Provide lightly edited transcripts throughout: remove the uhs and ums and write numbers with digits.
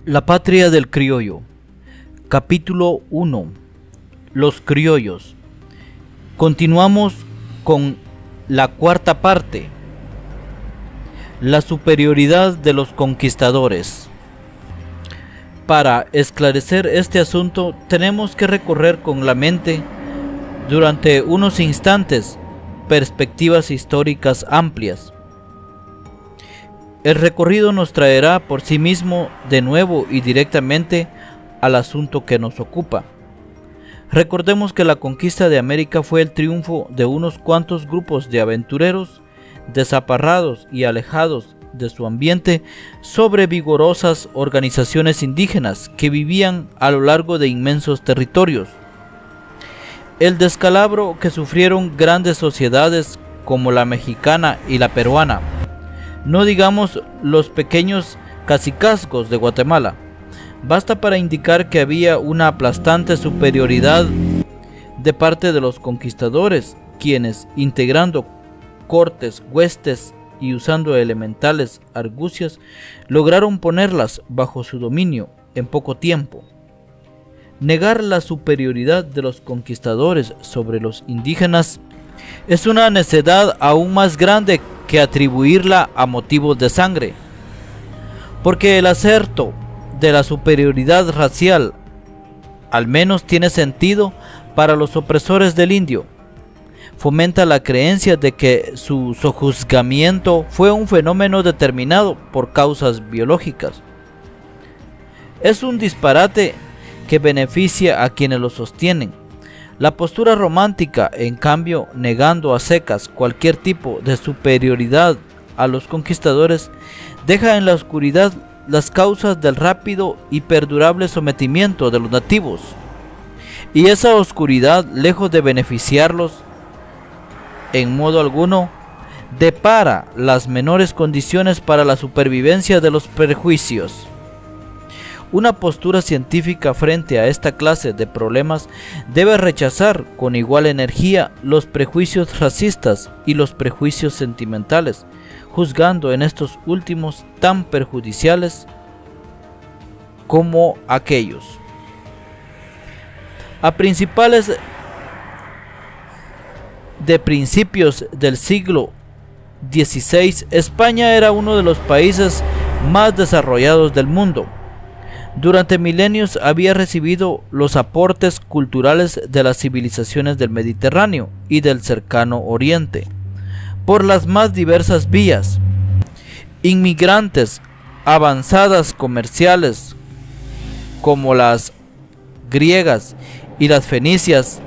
La patria del criollo. Capítulo 1. Los criollos. Continuamos con la cuarta parte. La superioridad de los conquistadores. Para esclarecer este asunto tenemos que recorrer con la mente durante unos instantes perspectivas históricas amplias. El recorrido nos traerá por sí mismo de nuevo y directamente al asunto que nos ocupa. Recordemos que la conquista de América fue el triunfo de unos cuantos grupos de aventureros desaparrados y alejados de su ambiente sobre vigorosas organizaciones indígenas que vivían a lo largo de inmensos territorios. El descalabro que sufrieron grandes sociedades como la mexicana y la peruana, no digamos los pequeños cacicazgos de Guatemala, basta para indicar que había una aplastante superioridad de parte de los conquistadores, quienes, integrando cortes, huestes y usando elementales argucias, lograron ponerlas bajo su dominio en poco tiempo. Negar la superioridad de los conquistadores sobre los indígenas es una necedad aún más grande que atribuirla a motivos de sangre, porque el aserto de la superioridad racial al menos tiene sentido para los opresores del indio. Fomenta la creencia de que su sojuzgamiento fue un fenómeno determinado por causas biológicas. Es un disparate que beneficia a quienes lo sostienen. La postura romántica, en cambio, negando a secas cualquier tipo de superioridad a los conquistadores, deja en la oscuridad las causas del rápido y perdurable sometimiento de los nativos. Y esa oscuridad, lejos de beneficiarlos en modo alguno, depara las menores condiciones para la supervivencia de los prejuicios. Una postura científica frente a esta clase de problemas debe rechazar con igual energía los prejuicios racistas y los prejuicios sentimentales, juzgando en estos últimos tan perjudiciales como aquellos. A principios del siglo XVI, España era uno de los países más desarrollados del mundo. Durante milenios había recibido los aportes culturales de las civilizaciones del Mediterráneo y del cercano Oriente, por las más diversas vías. Inmigrantes, avanzadas comerciales, como las griegas y las fenicias,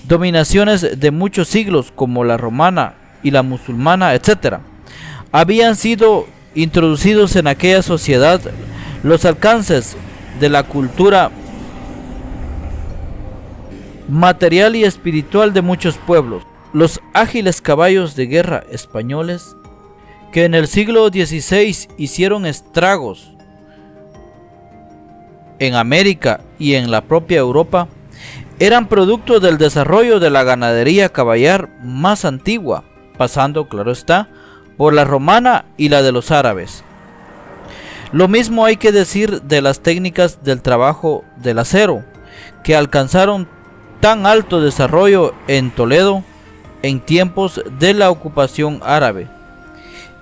dominaciones de muchos siglos como la romana y la musulmana, etc., habían sido introducidos en aquella sociedad. Los alcances de la cultura material y espiritual de muchos pueblos. Los ágiles caballos de guerra españoles, que en el siglo XVI hicieron estragos en América y en la propia Europa, eran producto del desarrollo de la ganadería caballar más antigua, pasando, claro está, por la romana y la de los árabes. Lo mismo hay que decir de las técnicas del trabajo del acero, que alcanzaron tan alto desarrollo en Toledo en tiempos de la ocupación árabe.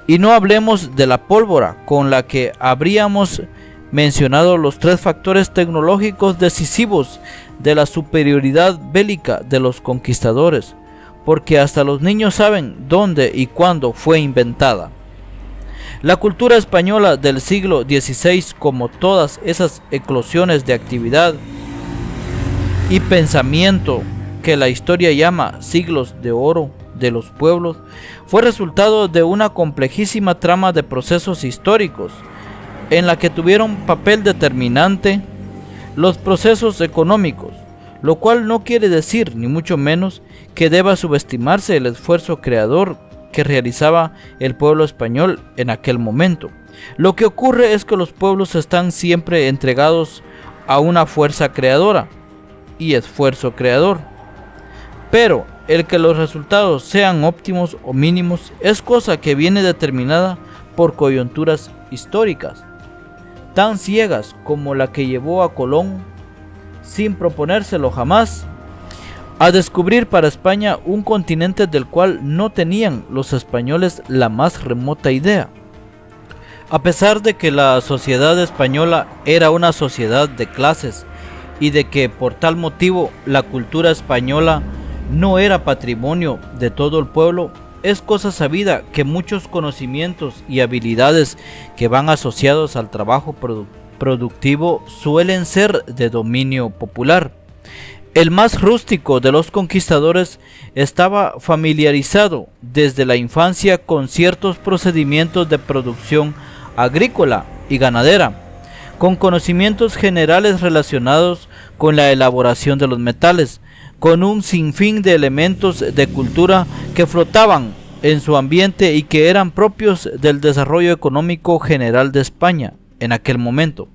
Y no hablemos de la pólvora, con la que habríamos mencionado los tres factores tecnológicos decisivos de la superioridad bélica de los conquistadores, porque hasta los niños saben dónde y cuándo fue inventada. La cultura española del siglo XVI, como todas esas eclosiones de actividad y pensamiento que la historia llama siglos de oro de los pueblos, fue resultado de una complejísima trama de procesos históricos, en la que tuvieron papel determinante los procesos económicos, lo cual no quiere decir, ni mucho menos, que deba subestimarse el esfuerzo creador que realizaba el pueblo español en aquel momento. Lo que ocurre es que los pueblos están siempre entregados a una fuerza creadora y esfuerzo creador, pero el que los resultados sean óptimos o mínimos es cosa que viene determinada por coyunturas históricas. tan ciegas como la que llevó a Colón, sin proponérselo jamás, a descubrir para España un continente del cual no tenían los españoles la más remota idea. A pesar de que la sociedad española era una sociedad de clases y de que por tal motivo la cultura española no era patrimonio de todo el pueblo, es cosa sabida que muchos conocimientos y habilidades que van asociados al trabajo productivo suelen ser de dominio popular. El más rústico de los conquistadores estaba familiarizado desde la infancia con ciertos procedimientos de producción agrícola y ganadera, con conocimientos generales relacionados con la elaboración de los metales, con un sinfín de elementos de cultura que flotaban en su ambiente y que eran propios del desarrollo económico general de España en aquel momento.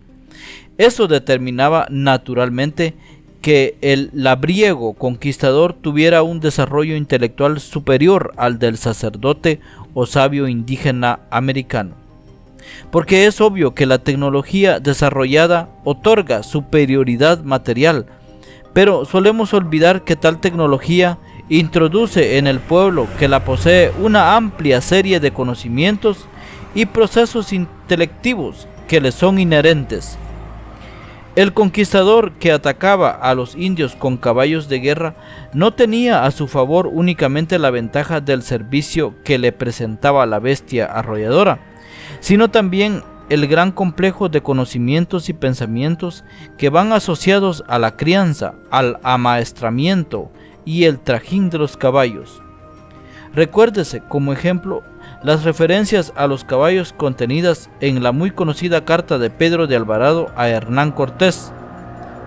Eso determinaba naturalmente que el labriego conquistador tuviera un desarrollo intelectual superior al del sacerdote o sabio indígena americano. Porque es obvio que la tecnología desarrollada otorga superioridad material, pero solemos olvidar que tal tecnología introduce en el pueblo que la posee una amplia serie de conocimientos y procesos intelectivos que le son inherentes. El conquistador que atacaba a los indios con caballos de guerra no tenía a su favor únicamente la ventaja del servicio que le presentaba la bestia arrolladora, sino también el gran complejo de conocimientos y pensamientos que van asociados a la crianza, al amaestramiento y el trajín de los caballos. Recuérdese como ejemplo las referencias a los caballos contenidas en la muy conocida carta de Pedro de Alvarado a Hernán Cortés,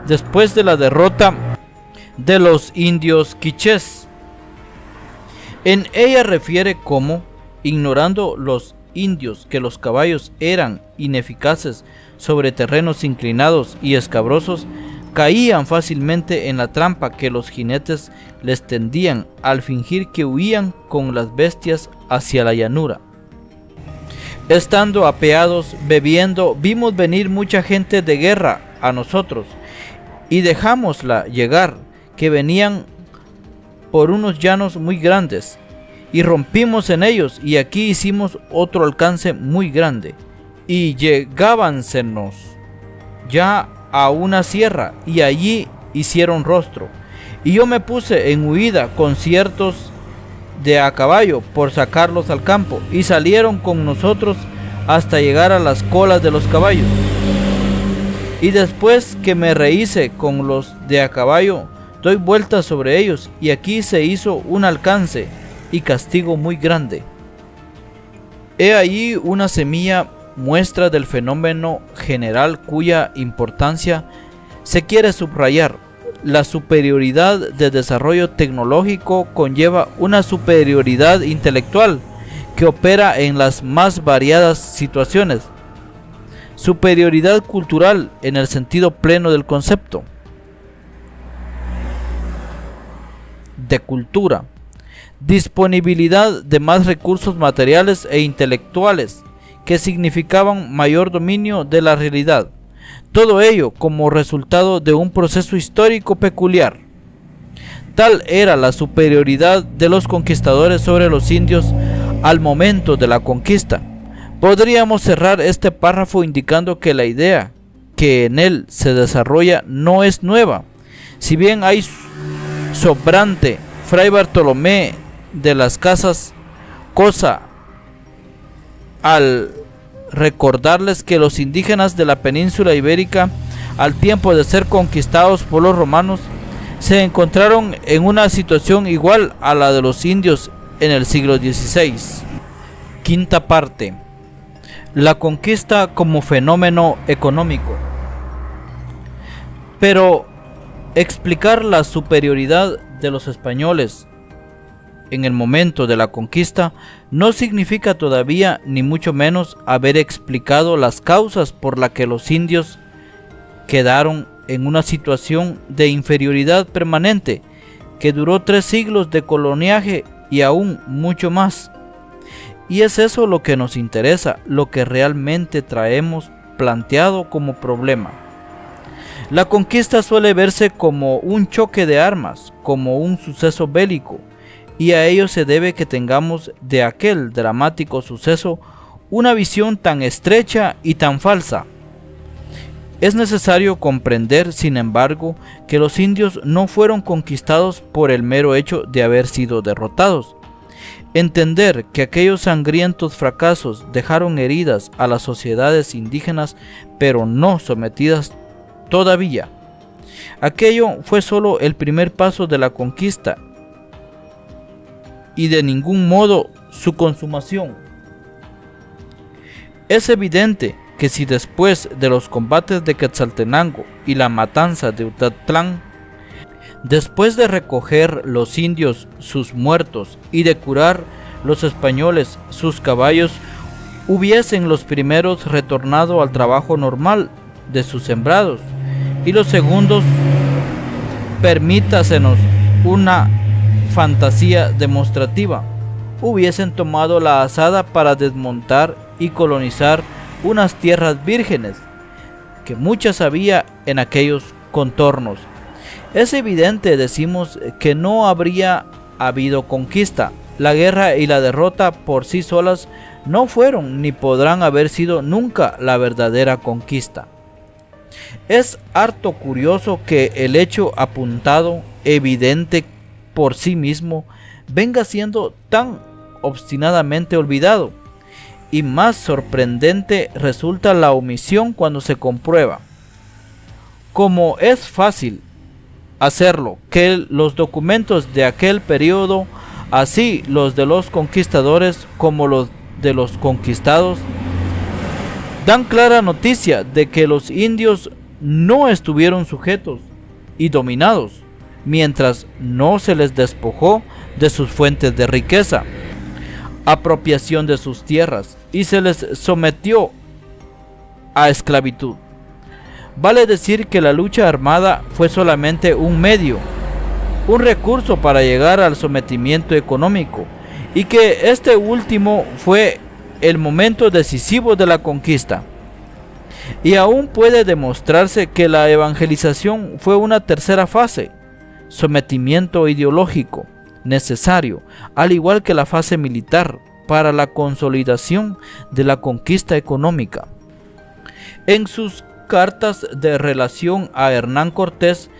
después de la derrota de los indios quichés. En ella refiere cómo, ignorando los indios que los caballos eran ineficaces sobre terrenos inclinados y escabrosos, caían fácilmente en la trampa que los jinetes les tendían al fingir que huían con las bestias hacia la llanura. Estando apeados, bebiendo, vimos venir mucha gente de guerra a nosotros, y dejámosla llegar, que venían por unos llanos muy grandes, y rompimos en ellos, y aquí hicimos otro alcance muy grande, y llegábansenos ya a una sierra, y allí hicieron rostro, y yo me puse en huida con ciertos de a caballo por sacarlos al campo, y salieron con nosotros hasta llegar a las colas de los caballos, y después que me rehice con los de a caballo, doy vueltas sobre ellos, y aquí se hizo un alcance y castigo muy grande. He allí una semilla muestra del fenómeno general cuya importancia se quiere subrayar. La superioridad de desarrollo tecnológico conlleva una superioridad intelectual que opera en las más variadas situaciones. Superioridad cultural en el sentido pleno del concepto de cultura. Disponibilidad de más recursos materiales e intelectuales que significaban mayor dominio de la realidad. Todo ello como resultado de un proceso histórico peculiar. Tal era la superioridad de los conquistadores sobre los indios al momento de la conquista. Podríamos cerrar este párrafo indicando que la idea que en él se desarrolla no es nueva. Si bien hay sobrante Fray Bartolomé de las Casas, cosa al recordarles que los indígenas de la península ibérica, al tiempo de ser conquistados por los romanos, se encontraron en una situación igual a la de los indios en el siglo XVI. Quinta parte. La conquista como fenómeno económico. Pero explicar la superioridad de los españoles en el momento de la conquista no significa todavía ni mucho menos haber explicado las causas por las que los indios quedaron en una situación de inferioridad permanente que duró 3 siglos de coloniaje y aún mucho más. Y es eso lo que nos interesa, lo que realmente traemos planteado como problema. La conquista suele verse como un choque de armas, como un suceso bélico, y a ello se debe que tengamos de aquel dramático suceso una visión tan estrecha y tan falsa. Es necesario comprender, sin embargo, que los indios no fueron conquistados por el mero hecho de haber sido derrotados. Entender que aquellos sangrientos fracasos dejaron heridas a las sociedades indígenas, pero no sometidas todavía. Aquello fue solo el primer paso de la conquista y de ningún modo su consumación. Es evidente que si después de los combates de Quetzaltenango y la matanza de Utatlán, después de recoger los indios sus muertos y de curar los españoles sus caballos, hubiesen los primeros retornado al trabajo normal de sus sembrados, y los segundos, permítasenos una fantasía demostrativa, hubiesen tomado la azada para desmontar y colonizar unas tierras vírgenes, que muchas había en aquellos contornos. Es evidente, decimos, que no habría habido conquista. La guerra y la derrota por sí solas no fueron ni podrán haber sido nunca la verdadera conquista. Es harto curioso que el hecho apuntado, evidente por sí mismo, venga siendo tan obstinadamente olvidado, y más sorprendente resulta la omisión cuando se comprueba, como es fácil hacerlo, que los documentos de aquel periodo, así los de los conquistadores como los de los conquistados, dan clara noticia de que los indios no estuvieron sujetos y dominados, mientras no se les despojó de sus fuentes de riqueza, apropiación de sus tierras, y se les sometió a esclavitud. Vale decir que la lucha armada fue solamente un medio, un recurso para llegar al sometimiento económico, y que este último fue el momento decisivo de la conquista. Y aún puede demostrarse que la evangelización fue una tercera fase, sometimiento ideológico, necesario, al igual que la fase militar, para la consolidación de la conquista económica. En sus cartas de relación a Hernán Cortés,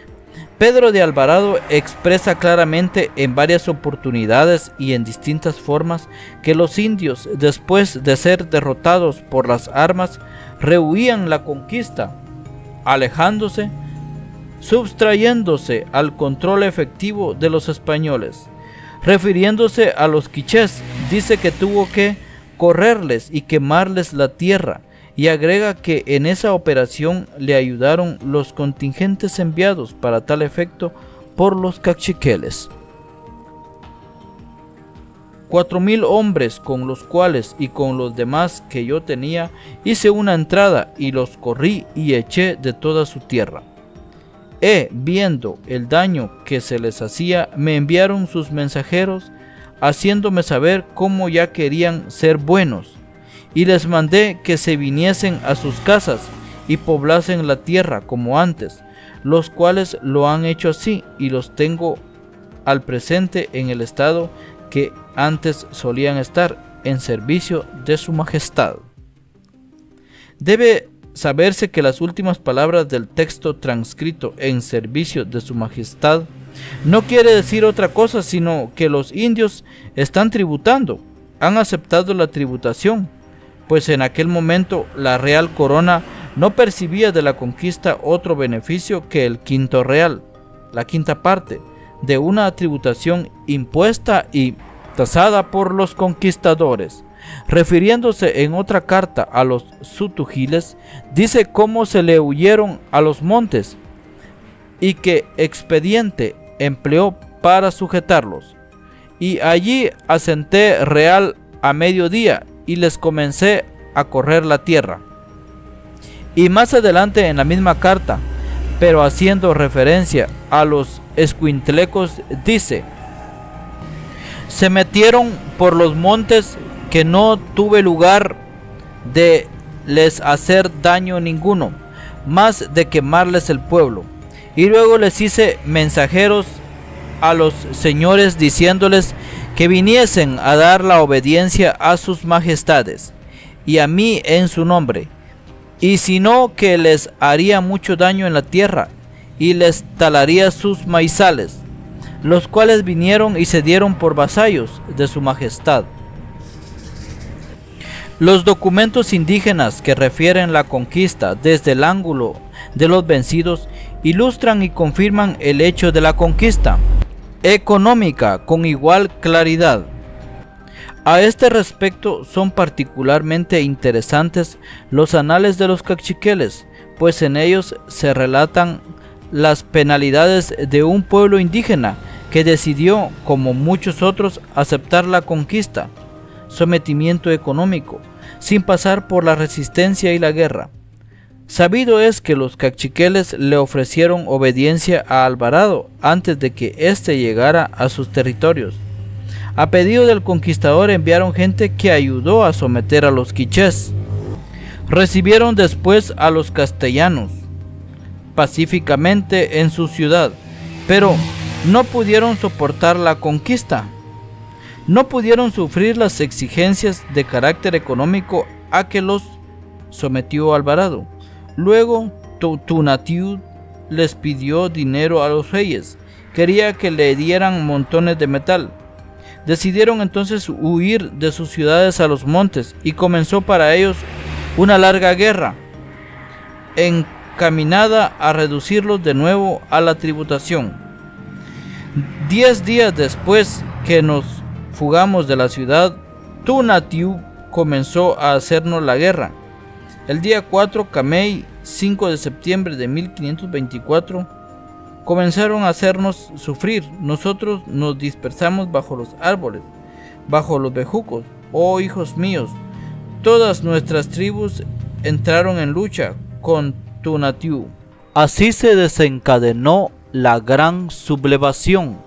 Pedro de Alvarado expresa claramente en varias oportunidades y en distintas formas que los indios, después de ser derrotados por las armas, rehuían la conquista, alejándose, sustrayéndose al control efectivo de los españoles. Refiriéndose a los quichés, dice que tuvo que correrles y quemarles la tierra, y agrega que en esa operación le ayudaron los contingentes enviados para tal efecto por los caciqueles. 4,000 hombres, con los cuales y con los demás que yo tenía, hice una entrada y los corrí y eché de toda su tierra. Viendo el daño que se les hacía, me enviaron sus mensajeros, haciéndome saber cómo ya querían ser buenos, y les mandé que se viniesen a sus casas y poblasen la tierra como antes, los cuales lo han hecho así, y los tengo al presente en el estado que antes solían estar, en servicio de su majestad. Debe saberse que las últimas palabras del texto transcrito en servicio de su majestad no quiere decir otra cosa sino que los indios están tributando, han aceptado la tributación, pues en aquel momento la Real Corona no percibía de la conquista otro beneficio que el quinto real, la quinta parte, de una tributación impuesta y tasada por los conquistadores. Refiriéndose en otra carta a los sutugiles, dice cómo se le huyeron a los montes y qué expediente empleó para sujetarlos. Y allí asenté real a mediodía y les comencé a correr la tierra. Y más adelante en la misma carta, pero haciendo referencia a los escuintlecos, dice: se metieron por los montes que no tuve lugar de les hacer daño ninguno, más de quemarles el pueblo. Y luego les hice mensajeros a los señores, diciéndoles que viniesen a dar la obediencia a sus majestades y a mí en su nombre, y si no, que les haría mucho daño en la tierra y les talaría sus maizales, los cuales vinieron y se dieron por vasallos de su majestad. Los documentos indígenas que refieren la conquista desde el ángulo de los vencidos ilustran y confirman el hecho de la conquista económica con igual claridad. A este respecto son particularmente interesantes los anales de los caciqueles, pues en ellos se relatan las penalidades de un pueblo indígena que decidió, como muchos otros, aceptar la conquista, sometimiento económico, sin pasar por la resistencia y la guerra. Sabido es que los caciqueles le ofrecieron obediencia a Alvarado antes de que éste llegara a sus territorios. A pedido del conquistador enviaron gente que ayudó a someter a los quichés. Recibieron después a los castellanos pacíficamente en su ciudad, pero no pudieron soportar la conquista. No pudieron sufrir las exigencias de carácter económico a que los sometió Alvarado. Luego Tonatiuh les pidió dinero a los reyes, quería que le dieran montones de metal. Decidieron entonces huir de sus ciudades a los montes y comenzó para ellos una larga guerra, encaminada a reducirlos de nuevo a la tributación. 10 días después que nos fugamos de la ciudad, Tonatiuh comenzó a hacernos la guerra. El día 4 Camey, 5 de septiembre de 1524, comenzaron a hacernos sufrir. Nosotros nos dispersamos bajo los árboles, bajo los bejucos. Oh hijos míos, todas nuestras tribus entraron en lucha con Tonatiuh. Así se desencadenó la gran sublevación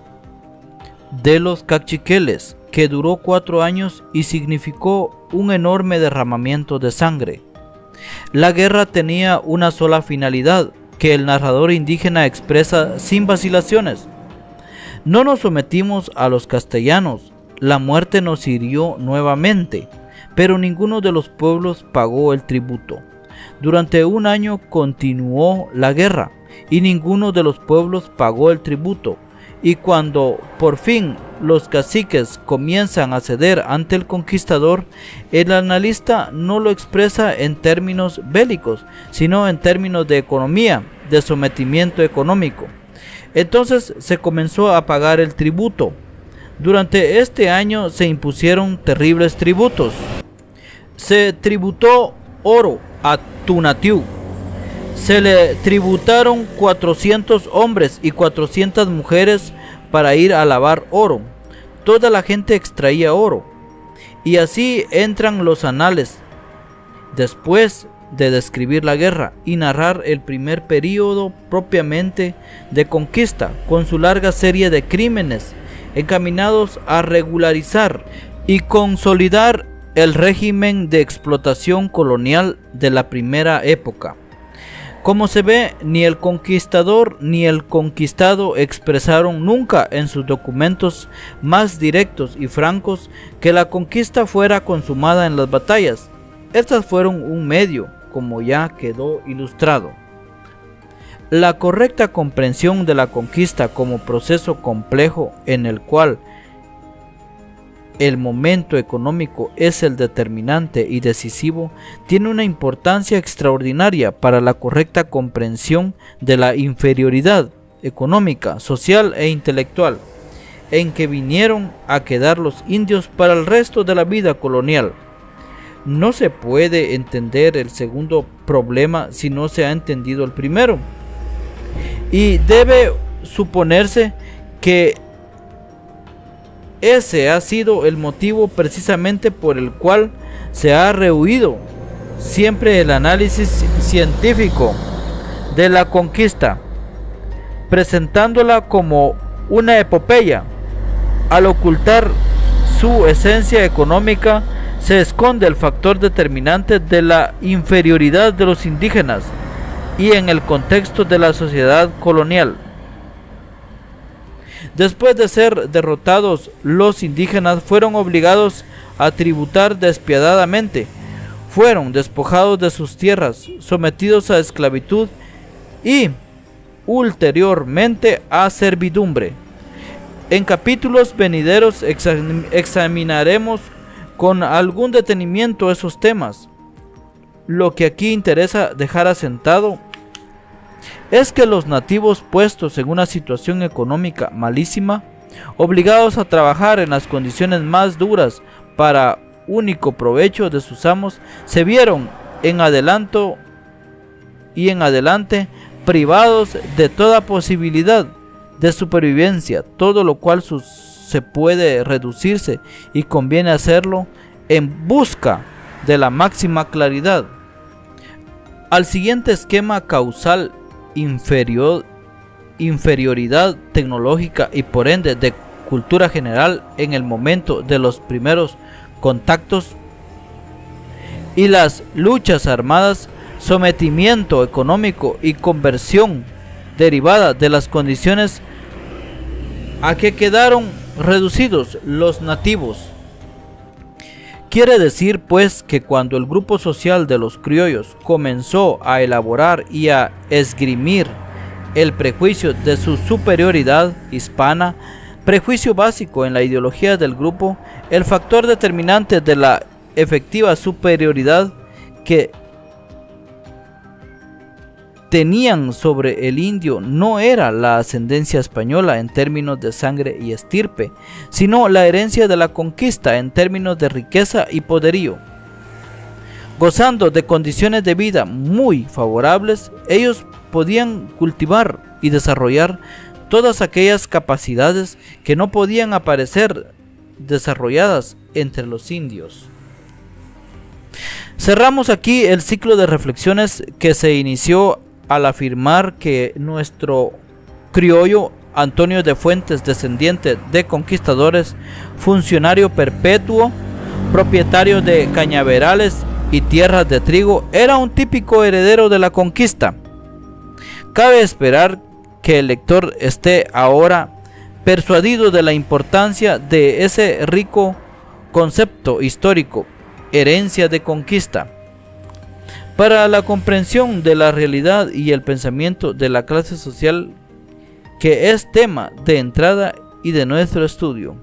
de los caciqueles, que duró 4 años y significó un enorme derramamiento de sangre. La guerra tenía una sola finalidad, que el narrador indígena expresa sin vacilaciones: no nos sometimos a los castellanos, la muerte nos hirió nuevamente, pero ninguno de los pueblos pagó el tributo. Durante 1 año continuó la guerra y ninguno de los pueblos pagó el tributo. Y cuando por fin los caciques comienzan a ceder ante el conquistador, el analista no lo expresa en términos bélicos, sino en términos de economía, de sometimiento económico. Entonces se comenzó a pagar el tributo. Durante este año se impusieron terribles tributos. Se tributó oro a Tonatiuh. Se le tributaron 400 hombres y 400 mujeres para ir a lavar oro. Toda la gente extraía oro. Y así entran los anales, después de describir la guerra y narrar el primer período propiamente de conquista, con su larga serie de crímenes encaminados a regularizar y consolidar el régimen de explotación colonial de la primera época. Como se ve, ni el conquistador ni el conquistado expresaron nunca en sus documentos más directos y francos que la conquista fuera consumada en las batallas. Estas fueron un medio, como ya quedó ilustrado. La correcta comprensión de la conquista como proceso complejo en el cual el momento económico es el determinante y decisivo, tiene una importancia extraordinaria para la correcta comprensión de la inferioridad económica, social e intelectual en que vinieron a quedar los indios para el resto de la vida colonial. No se puede entender el segundo problema si no se ha entendido el primero, y debe suponerse que ese ha sido el motivo precisamente por el cual se ha rehuido siempre el análisis científico de la conquista, presentándola como una epopeya. Al ocultar su esencia económica, se esconde el factor determinante de la inferioridad de los indígenas y en el contexto de la sociedad colonial. Después de ser derrotados, los indígenas fueron obligados a tributar despiadadamente, fueron despojados de sus tierras, sometidos a esclavitud y ulteriormente a servidumbre. En capítulos venideros examinaremos con algún detenimiento esos temas. Lo que aquí interesa dejar asentado es que los nativos, puestos en una situación económica malísima, obligados a trabajar en las condiciones más duras para único provecho de sus amos, se vieron en adelante privados de toda posibilidad de supervivencia, todo lo cual se puede reducirse y conviene hacerlo en busca de la máxima claridad al siguiente esquema causal: inferioridad tecnológica y por ende de cultura general en el momento de los primeros contactos y las luchas armadas, sometimiento económico y conversión derivada de las condiciones a que quedaron reducidos los nativos. Quiere decir pues que cuando el grupo social de los criollos comenzó a elaborar y a esgrimir el prejuicio de su superioridad hispana, prejuicio básico en la ideología del grupo, el factor determinante de la efectiva superioridad que tenían sobre el indio no era la ascendencia española en términos de sangre y estirpe, sino la herencia de la conquista en términos de riqueza y poderío. Gozando de condiciones de vida muy favorables, ellos podían cultivar y desarrollar todas aquellas capacidades que no podían aparecer desarrolladas entre los indios. Cerramos aquí el ciclo de reflexiones que se inició al afirmar que nuestro criollo Antonio de Fuentes, descendiente de conquistadores, funcionario perpetuo, propietario de cañaverales y tierras de trigo, era un típico heredero de la conquista. Cabe esperar que el lector esté ahora persuadido de la importancia de ese rico concepto histórico, herencia de conquista, para la comprensión de la realidad y el pensamiento de la clase social que es tema de entrada y de nuestro estudio.